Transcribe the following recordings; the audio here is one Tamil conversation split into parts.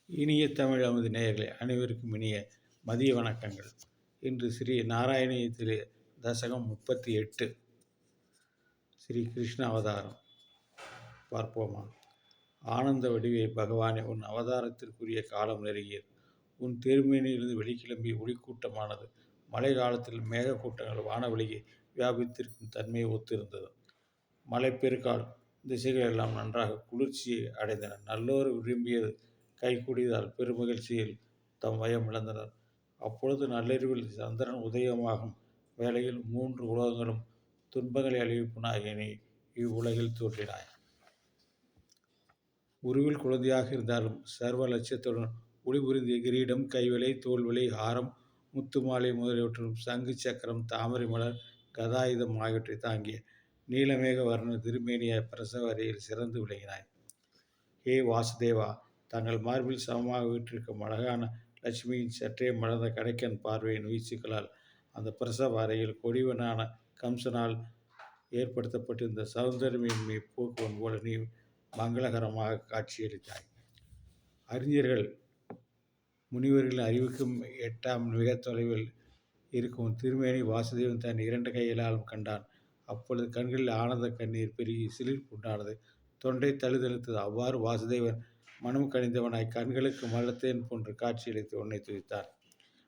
இனிய தமிழ் அமுது நேயர்களே அனைவருக்கும் இனிய மதிய வணக்கங்கள். இன்று ஸ்ரீ நாராயணியத்திலே தசகம் 38 ஸ்ரீ கிருஷ்ண அவதாரம் பார்ப்போமா? ஆனந்த வடிவே பகவானே, உன் அவதாரத்திற்குரிய காலம் நெருங்கியது. உன் திருமேனியிலிருந்து வெளிக்கிளம்பிய ஒளிக்கூட்டமானது மழை காலத்தில் மேகக்கூட்டங்கள் வானவெளியை வியாபித்திருக்கும் தன்மையை ஒத்திருந்தது. மலைப்பெருக்கால் திசைகள் எல்லாம் நன்றாக குளிர்ச்சியை அடைந்தன. நல்லோர் விரும்பியது கைகூடியதால் பெருமகிழ்ச்சியில் தம் வயம் இழந்தனர். அப்பொழுது நள்ளிரவில் சந்திரன் உதயமாகும் வேளையில் 3 உலகங்களும் துன்பங்களை அழிவிப்பனாகிய நீ இவ்வுலகில் தோன்றினாய். உருவில் குழந்தையாக இருந்தாலும் சர்வ லட்சியத்துடன் ஒளிபுரிந்திய கிரீடம், கைவளை, தோல்வளை, ஹாரம், முத்து மாலை முதலியவற்றும் சங்கு சக்கரம், தாமரை மலர், கதாயுதம் ஆகியவற்றை தாங்கிய நீலமேக வர்ண திருமேனியாய் பிரசவ அறையில் சிறந்து விளங்கினாய். ஹே வாசுதேவா, தங்கள் மார்பில் சமமாக வீற்றிருக்கும் அழகான லட்சுமியின் சற்றே மலர்ந்த கடைக்கன் பார்வையின் வீச்சுக்களால் அந்த பிரசவ அறையில் கொடிவனான கம்சனால் ஏற்படுத்தப்பட்டிருந்த சௌந்தரமின்மை போக்குவன் போல நீ மங்களகரமாக காட்சியளித்தாய். அறிஞர்கள் முனிவர்களின் அறிவுக்கும் எட்டாம் மிக தொலைவில் இருக்கும் திருமேனி வாசுதேவன் தன் 2 கைகளாலும் கண்டான். அப்பொழுது கண்களில் ஆனந்த கண்ணீர் பெருகி சிலிர்ப்பு உண்டானது. தொண்டை தழுதழுத்தது. அவ்வாறு வாசுதேவன் மனம் கனிந்தவனாய் கண்களுக்கு மலர்த்தேன் போன்று காட்சியளித்து உன்னை துதித்தான்.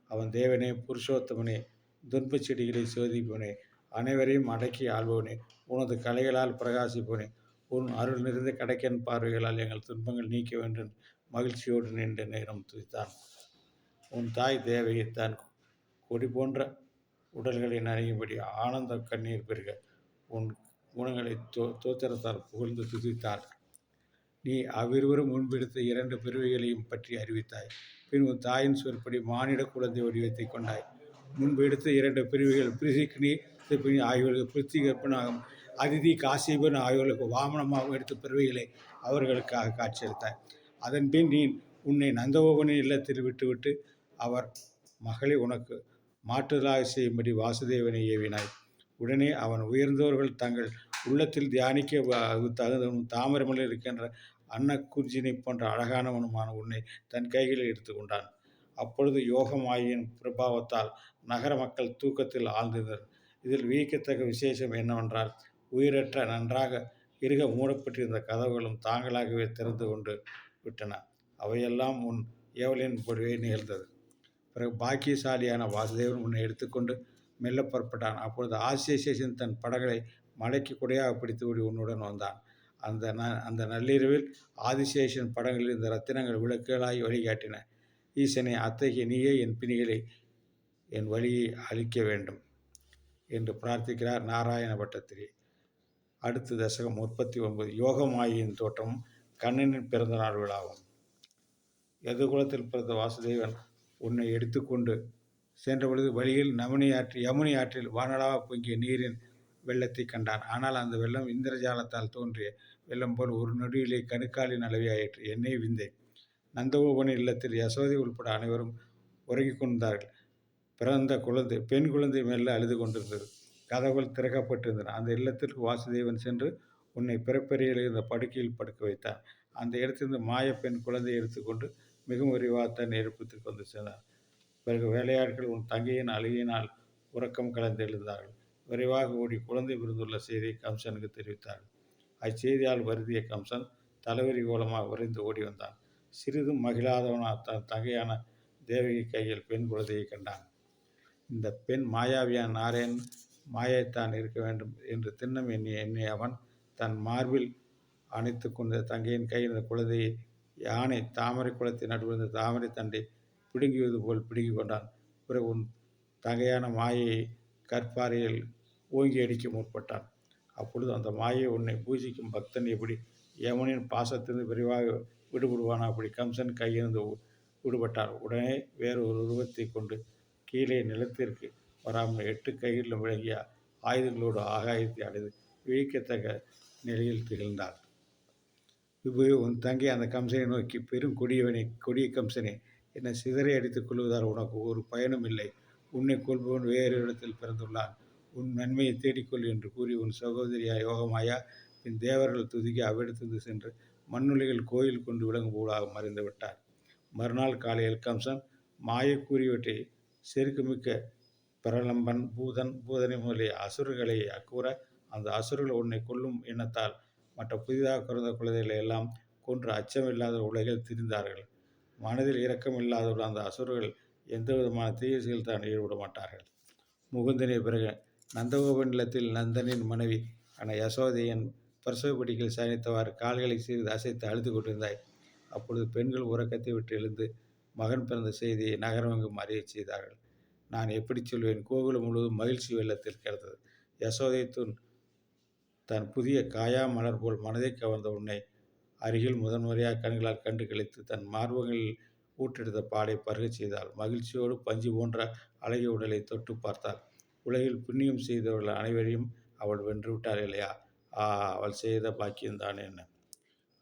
அவன் தேவனே, புருஷோத்தமனே, துன்பச் செடிகளை சோதிப்பவனே, அனைவரையும் அடக்கி ஆள்பவனே, உனது கலைகளால் பிரகாசிப்பவனே, உன் அருள் நிறைந்த கடைக்கன் பார்வைகளால் எங்கள் துன்பங்கள் நீக்க வேண்டும் மகிழ்ச்சியோடு நின்ற நேரம் துதித்தான். உன் தாய் தேவகி தன் கொடி போன்ற உடல்களை நனையும்படி ஆனந்த கண்ணீர் பெருக உன் குணங்களை தோத்திரத்தால் புகழ்ந்து துதித்தாள். நீ அவ்விருவரும் முன்பெடுத்த 2 பிறவிகளையும் பற்றி அறிவித்தாய். பின் உன் தாயின் சொற்படி மானிட குழந்தை வடிவத்தை கொண்டாய். முன்பு எடுத்த 2 பிரிவுகள் பிரிசிக்னி ஆகியோருக்கு பிருத்திகற்பனாகும், அதிதி காசிபன் ஆகியோருக்கு வாமனமாகவும் எடுத்த பிறவிகளை அவர்களுக்காக காட்சியளித்தாய். அதன்பின் நீ உன்னை நந்தகோபனின் இல்லத்தில் விட்டுவிட்டு அவர் மகளை உனக்கு மாற்றுதலாக செய்யும்படி வாசுதேவனை ஏவினாய். உடனே அவன் உயர்ந்தவர்கள் தங்கள் உள்ளத்தில் தியானிக்க தகுந்தவனும் தாமரமலையில் இருக்கின்ற அன்னக்குஞ்சினை போன்ற அழகானவனுமான உன்னை தன் கைகளில் எடுத்துக்கொண்டான். அப்பொழுது யோகமாயின் பிரபாவத்தால் நகர மக்கள் தூக்கத்தில் ஆழ்ந்தனர். இதில் வியக்கத்தக்க விசேஷம் என்னவென்றால், உயிரற்ற நன்றாக இறுக மூடப்பட்டிருந்த கதவுகளும் தாங்களாகவே திறந்து கொண்டு விட்டன. அவையெல்லாம் உன் ஏவலின் பொழுவே நிகழ்ந்தது. பிறகு பாக்கியசாலியான வாசுதேவன் உன்னை எடுத்துக்கொண்டு மெல்ல புறப்பட்டான். அப்பொழுது ஆதிசேஷன் தன் படங்களை மலைக்கு குடையாக பிடித்துவிடி உன்னுடன் வந்தான். அந்த நள்ளிரவில் ஆதிசேஷன் படங்களில் இந்த ரத்தினங்கள் விளக்குகளாய் வழிகாட்டின. ஈசனை, அத்தகைய நீயே என் பிணிகளை என் வழியை அழிக்க வேண்டும் என்று பிரார்த்திக்கிறார் நாராயண பட்டத்திரி. அடுத்த தசகம் 39 யோகமாயின் தோற்றமும் கண்ணனின் பிறந்த நாள் விழாவும். யதுகுலத்தில் பிறந்த வாசுதேவன் உன்னை எடுத்துக்கொண்டு சென்ற பொழுது வழியில் யமுனை ஆற்றில் வானளாக பொங்கிய நீரின் வெள்ளத்தை கண்டான். ஆனால் அந்த வெள்ளம் இந்திரஜாலத்தால் தோன்றிய வெள்ளம் போல் ஒரு நொடியிலே கணுக்காலின் அளவையாயிற்று. என்னை விந்தேன். நந்தகோபனின் இல்லத்தில் யசோதை உள்பட அனைவரும் உறங்கிக் கொண்டிருந்தார்கள். பிறந்த குழந்தை, பெண் குழந்தை மெல்ல அழுது கொண்டிருந்தது. கதவுகள் திறக்கப்பட்டிருந்தன. அந்த இல்லத்திற்கு வாசுதேவன் சென்று உன்னை பிறப்பறையில் இருந்த படுக்கையில் படுக்க வைத்தான். அந்த இடத்திலிருந்து மாய பெண் குழந்தையை எடுத்துக்கொண்டு மிகவும் விரைவாக தன் இருப்பிடத்திற்கு வந்து சென்றார். பிறகு வேலையாட்கள் உன் தங்கையின் அழுகையினால் உறக்கம் கலந்து எழுந்தார்கள். விரைவாக ஓடி குழந்தை பிறந்துள்ள செய்தியை கம்சனுக்கு தெரிவித்தார்கள். அச்செய்தியால் வருந்திய கம்சன் தலைவரி கோலமாக விரைந்து ஓடி வந்தான். சிறிதும் மகிழாதவனாக தன் தங்கையான தேவகி கையில் பெண் குழந்தையை கண்டான். இந்த பெண் மாயாவியான நாராயணன் மாயைத்தான் இருக்க வேண்டும் என்று திண்ணம் எண்ணிய அவன் தன் மார்பில் அணைத்து கொண்ட தங்கையின் கையில் இந்த குழந்தையை யானை தாமரை குளத்தை நடுவிருந்த தாமரை தண்டை பிடுங்குவது போல் பிடுங்கிக் கொண்டான். பிறகு உன் தங்கையான மாயையை கற்பாறையில் ஓங்கி அடிக்க முற்பட்டான். அப்பொழுது அந்த மாயை உன்னை பூஜிக்கும் பக்தன் எப்படி யமுனின் பாசத்திலிருந்து விரைவாக விடுபடுவான், அப்படி கம்சன் கையிலிருந்து விடுபட்டார். உடனே வேறு ஒரு உருவத்தை கொண்டு கீழே நிலத்திற்கு வராமல் 8 கைகளிலும் விளங்கிய ஆயுதங்களோடு ஆகாயத்தை அடைந்து விழிக்கத்தக்க நிலையில் திகழ்ந்தார். இப்போது உன் தங்கை அந்த கம்சனை நோக்கி, பெரும் கொடிய கம்சனே, என்னை சிதறை அடித்துக் கொள்வதால் உனக்கு ஒரு பயனும் இல்லை. உன்னை கொள்பவன் வேறு இடத்தில் பிறந்துள்ளான். உன் நன்மையை தேடிக்கொள் என்று கூறி உன் சகோதரியா யோகமாயா பின் தேவர்கள் துதிக்க அவ்விடத்திற்கு சென்று மண்ணுலகில் கோயில் கொண்டு விளங்கும்போதாக மறைந்து விட்டார். மறுநாள் காலையில் கம்சன் மாயக் கூறியவற்றை செருக்குமிக்க பிரலம்பன், பூதனை முதலிய அசுரர்களை கூற, அந்த அசுரர்கள் உன்னை கொல்லும் எண்ணத்தால் மற்ற புதிதாக பிறந்த குழந்தைகளை எல்லாம் கொன்று அச்சமில்லாத உலகில் திரிந்தார்கள். மனதில் இரக்கம் இல்லாதவர்கள் அந்த அசுரர்கள் எந்த விதமான தீய செயல்தான் ஈடுபட மாட்டார்கள். முகுந்தனை பிறகு நந்தகோபன் இல்லத்தில் நந்தனின் மனைவி ஆன யசோதையின் பிரசவ படிக்கையில் சயனித்தவாறு கால்களை சிறிது அசைத்து அழுது கொண்டிருந்தாய். அப்பொழுது பெண்கள் உறக்கத்தை விட்டு எழுந்து மகன் பிறந்த செய்தியை நகரமெங்கும் அறியச் செய்தார்கள். நான் எப்படி சொல்வேன்? கோகுலம் முழுவதும் மகிழ்ச்சி வெள்ளத்தில் கிடந்தது. யசோதை தன் புதிய காயா மலர் போல் மனதை கவர்ந்த உன்னை அருகில் முதன்முறையாக கண்களால் கண்டு கழித்து தன் மார்பங்களில் ஊற்றெடுத்த பாலை பருகச் செய்தாள். மகிழ்ச்சியோடு பஞ்சு போன்ற அழகிய உடலை தொட்டு பார்த்தாள். உலகில் புண்ணியம் செய்தவர்கள் அனைவரையும் அவள் வென்றுவிட்டாள் இல்லையா? அவள் செய்த பாக்கியம்தான் என்ன?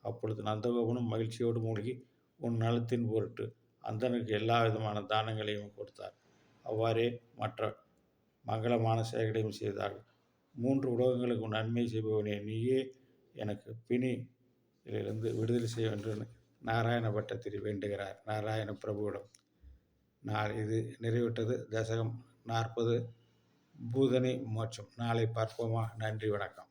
அப்பொழுது நந்தகோபனும் மகிழ்ச்சியோடு மூழ்கி உன் நலத்தின் பொருட்டு அந்தனுக்கு எல்லா விதமான தானங்களையும் கொடுத்தார். அவ்வாறே மற்ற மங்களமான செயல்களையும் செய்தார்கள். 3 உலகங்களுக்கு நன்மை செய்பவனே, நீயே எனக்கு பிணியிலிருந்து விடுதலை செய்ய வேண்டும் நாராயண பட்டத்திரி வேண்டுகிறார் நாராயண பிரபுவிடம். இது நிறைவேற்றது. தசகம் 40 பூதனை மோட்சம். நாளை பார்ப்போமா? நன்றி, வணக்கம்.